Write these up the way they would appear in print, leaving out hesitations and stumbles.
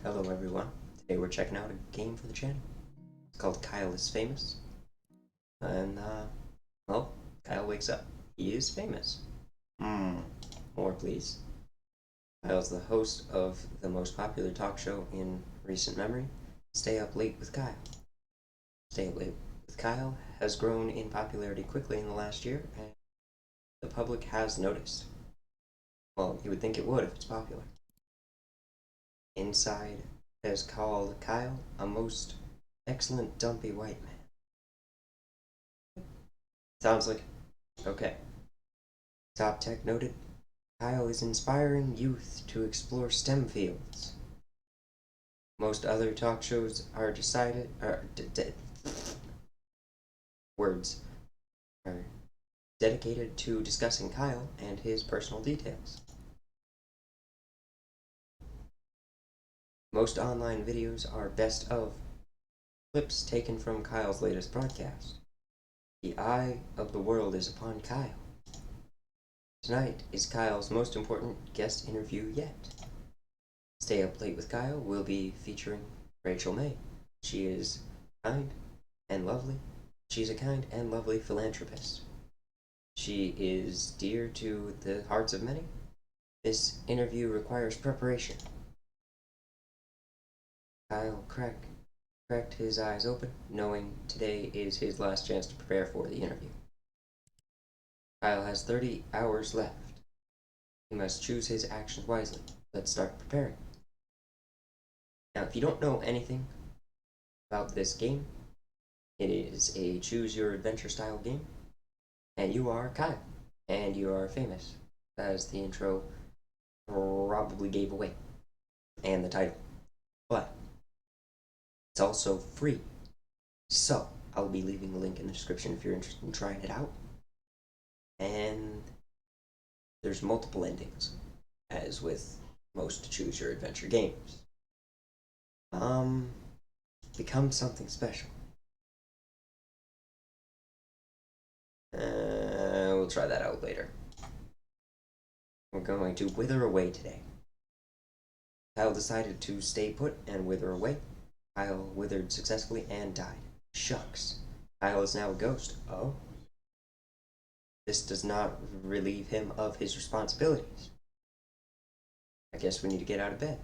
Hello everyone. Today we're checking out a game for the channel. It's called Kyle is Famous. And, well, Kyle wakes up. He is famous. More please. Kyle's the host of the most popular talk show in recent memory, Stay Up Late with Kyle. Stay Up Late with Kyle has grown in popularity quickly in the last year, and the public has noticed. Well, you would think it would if it's popular. Inside has called Kyle a most excellent dumpy white man. Sounds like okay. Top Tech noted Kyle is inspiring youth to explore STEM fields. Most other talk shows are words are dedicated to discussing Kyle and his personal details. Most online videos are best of clips taken from Kyle's latest broadcast. The eye of the world is upon Kyle. Tonight is Kyle's most important guest interview yet. Stay Up Late with Kyle will be featuring Rachel May. She is kind and lovely. She's a kind and lovely philanthropist. She is dear to the hearts of many. This interview requires preparation. Kyle cracked his eyes open, knowing today is his last chance to prepare for the interview. Kyle has 30 hours left. He must choose his actions wisely. Let's start preparing. Now, if you don't know anything about this game, it is a choose your adventure style game, and you are Kyle, and you are famous, as the intro probably gave away, and the title. But it's also free. So, I'll be leaving a link in the description if you're interested in trying it out. And there's multiple endings, as with most choose your adventure games. Become something special. We'll try that out later. We're going to wither away today. Kyle decided to stay put and wither away. Kyle withered successfully and died. Shucks. Kyle is now a ghost. Oh. This does not relieve him of his responsibilities. I guess we need to get out of bed.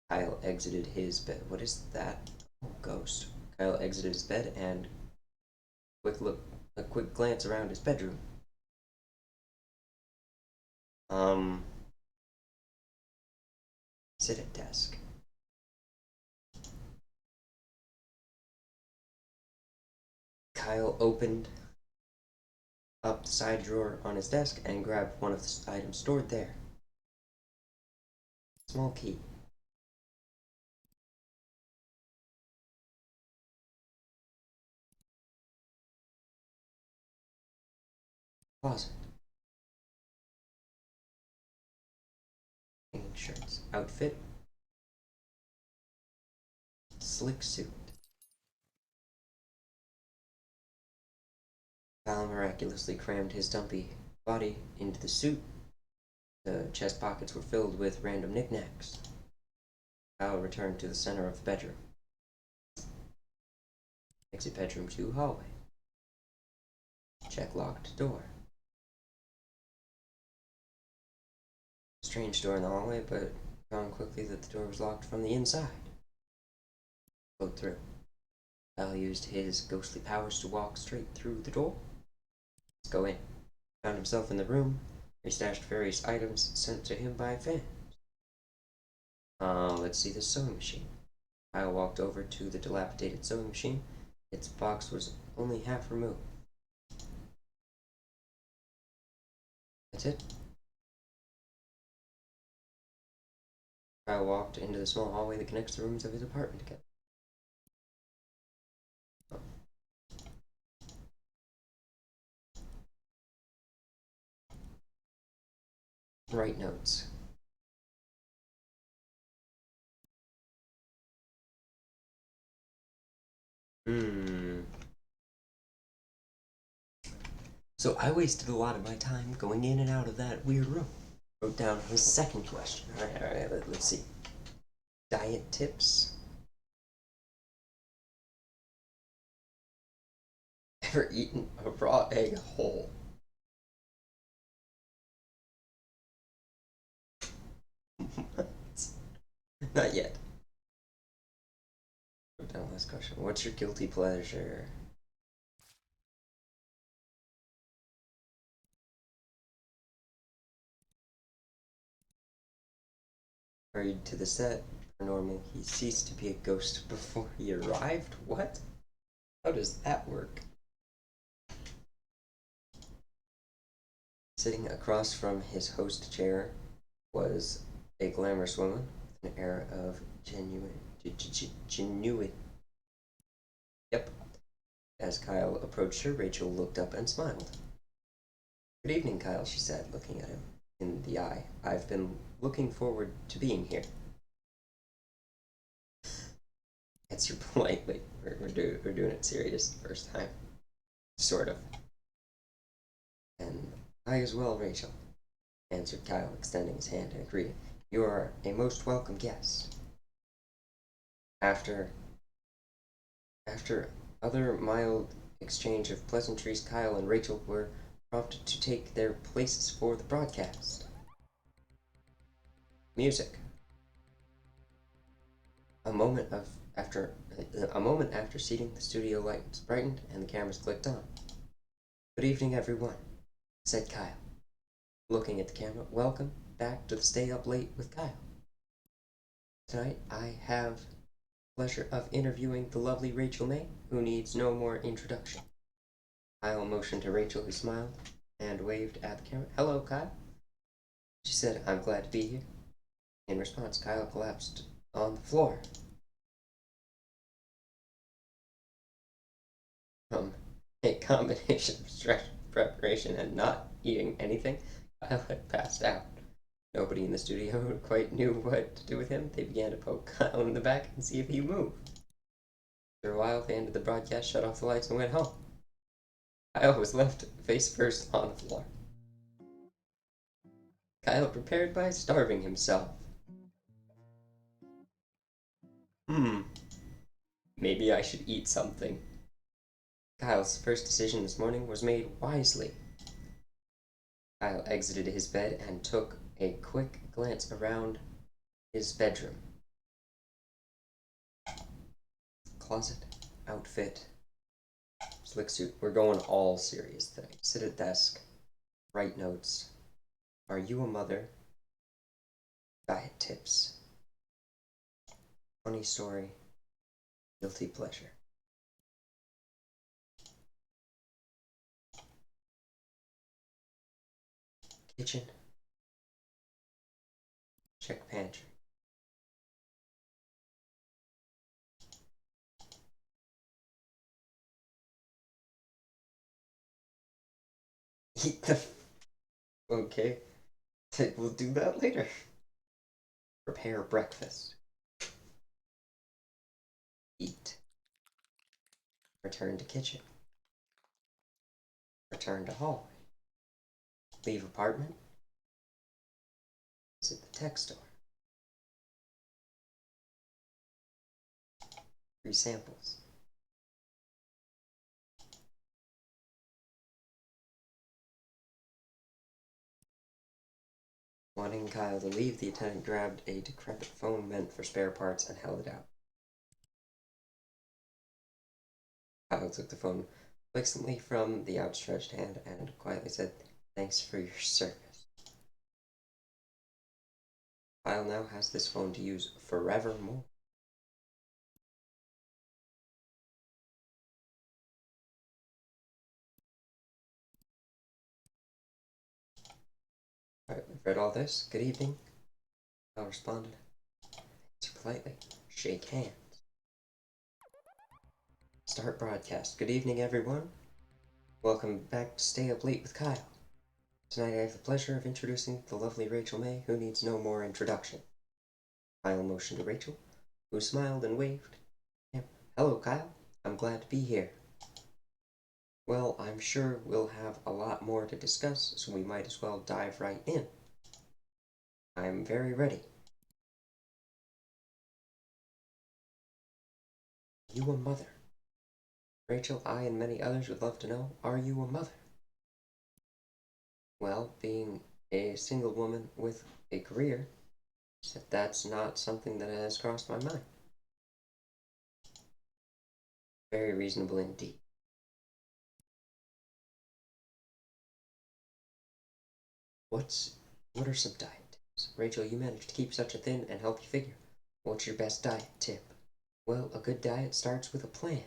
Kyle exited his bed. What is that? Oh, ghost. Kyle exited his bed and a quick glance around his bedroom. Sit at desk. Kyle opened up the side drawer on his desk and grabbed one of the items stored there. Small key. Closet. Hanging shirts. Outfit. Slick suit. Kyle miraculously crammed his dumpy body into the suit. The chest pockets were filled with random knickknacks. Kyle returned to the center of the bedroom. Exit bedroom 2 hallway. Check locked door. Strange door in the hallway, but found quickly that the door was locked from the inside. Flowed through. Kyle used his ghostly powers to walk straight through the door. Let's go in. Found himself in the room. He stashed various items sent to him by fans. Let's see the sewing machine. Kyle walked over to the dilapidated sewing machine. Its box was only half removed. That's it. Kyle walked into the small hallway that connects the rooms of his apartment together. Write notes. So I wasted a lot of my time going in and out of that weird room Wrote down his second question. Alright, let's see. Diet tips. Ever eaten a raw egg whole? Not yet. Wrote down last question. What's your guilty pleasure? Hurried to the set. Paranormal. He ceased to be a ghost before he arrived? What? How does that work? Sitting across from his host chair was a glamorous woman with an air of genuine. Yep. As Kyle approached her, Rachel looked up and smiled. Good evening, Kyle, she said, looking at him in the eye. I've been looking forward to being here. Answer politely. We're doing it serious first time. Sort of. And I as well, Rachel, answered Kyle, extending his hand in a greeting. You are a most welcome guest. After other mild exchange of pleasantries, Kyle and Rachel were prompted to take their places for the broadcast. Music. A moment after seating, the studio lights brightened and the cameras clicked on. Good evening, everyone, said Kyle, looking at the camera. Welcome back to the Stay Up Late with Kyle. Tonight, I have the pleasure of interviewing the lovely Rachel May, who needs no more introduction. Kyle motioned to Rachel, who smiled and waved at the camera. Hello, Kyle. She said, I'm glad to be here. In response, Kyle collapsed on the floor. From a combination of stress, preparation, and not eating anything, Kyle had passed out. Nobody in the studio quite knew what to do with him. They began to poke Kyle in the back and see if he moved. After a while, they ended the broadcast, shut off the lights, and went home. Kyle was left face first on the floor. Kyle prepared by starving himself. Maybe I should eat something. Kyle's first decision this morning was made wisely. Kyle exited his bed and took a quick glance around his bedroom. Closet, outfit, slick suit. We're going all serious today. Sit at desk, write notes. Are you a mother? Diet tips. Funny story. Guilty pleasure. Kitchen. Check pantry. Eat the... Okay. We'll do that later. Prepare breakfast. Eat. Return to kitchen. Return to hallway. Leave apartment. Visit the tech store. 3 samples. Wanting Kyle to leave, the attendant grabbed a decrepit phone meant for spare parts and held it out. Kyle took the phone complacently from the outstretched hand and quietly said, Thanks for your service. Kyle now has this phone to use forevermore. Alright, we've read all this. Good evening. Kyle responded. Answer politely. Shake hands. Start broadcast. Good evening, everyone. Welcome back to Stay Up Late with Kyle. Tonight I have the pleasure of introducing the lovely Rachel May, who needs no more introduction. Kyle motioned to Rachel, who smiled and waved. Hello, Kyle. I'm glad to be here. Well, I'm sure we'll have a lot more to discuss, so we might as well dive right in. I'm very ready. Are you a mother? Rachel, I and many others would love to know, are you a mother? Well, being a single woman with a career, that's not something that has crossed my mind. Very reasonable indeed. What are some diet tips? Rachel, you managed to keep such a thin and healthy figure. What's your best diet tip? Well, a good diet starts with a plan.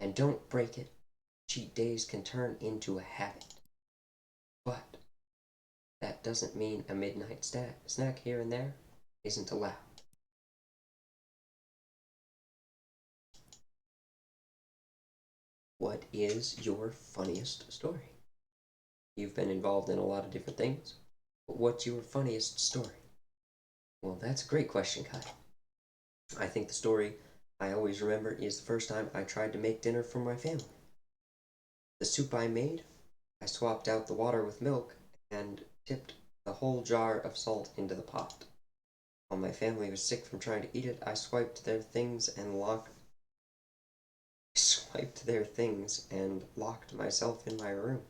And don't break it. Cheat days can turn into a habit. But that doesn't mean a midnight snack here and there isn't allowed. What is your funniest story? You've been involved in a lot of different things, but what's your funniest story? Well, that's a great question, Kai. I think the story I always remember is the first time I tried to make dinner for my family. The soup I made, I swapped out the water with milk and tipped the whole jar of salt into the pot. While my family was sick from trying to eat it, I swiped their things and locked myself in my room.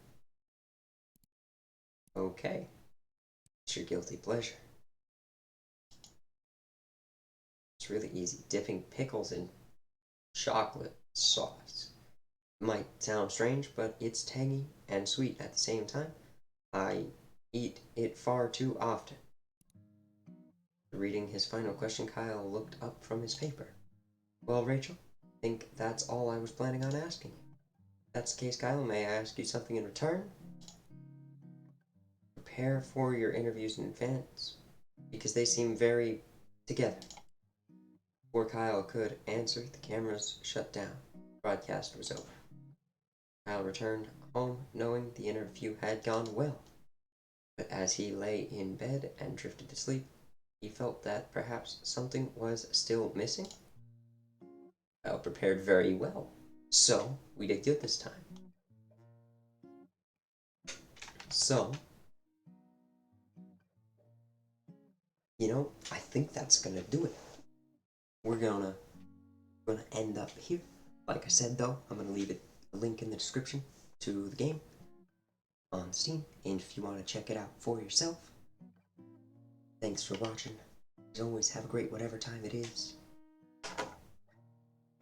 Okay, it's your guilty pleasure. It's really easy. Dipping pickles in chocolate sauce. Might sound strange, but it's tangy and sweet at the same time. I eat it far too often. Reading his final question, Kyle looked up from his paper. Well, Rachel, I think that's all I was planning on asking you. If that's the case, Kyle, may I ask you something in return? Prepare for your interviews in advance, because they seem very together. Before Kyle could answer, the cameras shut down. The broadcast was over. Kyle returned home knowing the interview had gone well. But as he lay in bed and drifted to sleep, he felt that perhaps something was still missing. Kyle prepared very well, so we did good this time. So, I think that's gonna do it. We're gonna end up here. Like I said, though, I'm gonna leave a link in the description to the game on Steam, and if you want to check it out for yourself. Thanks for watching. As always, have a great whatever time it is.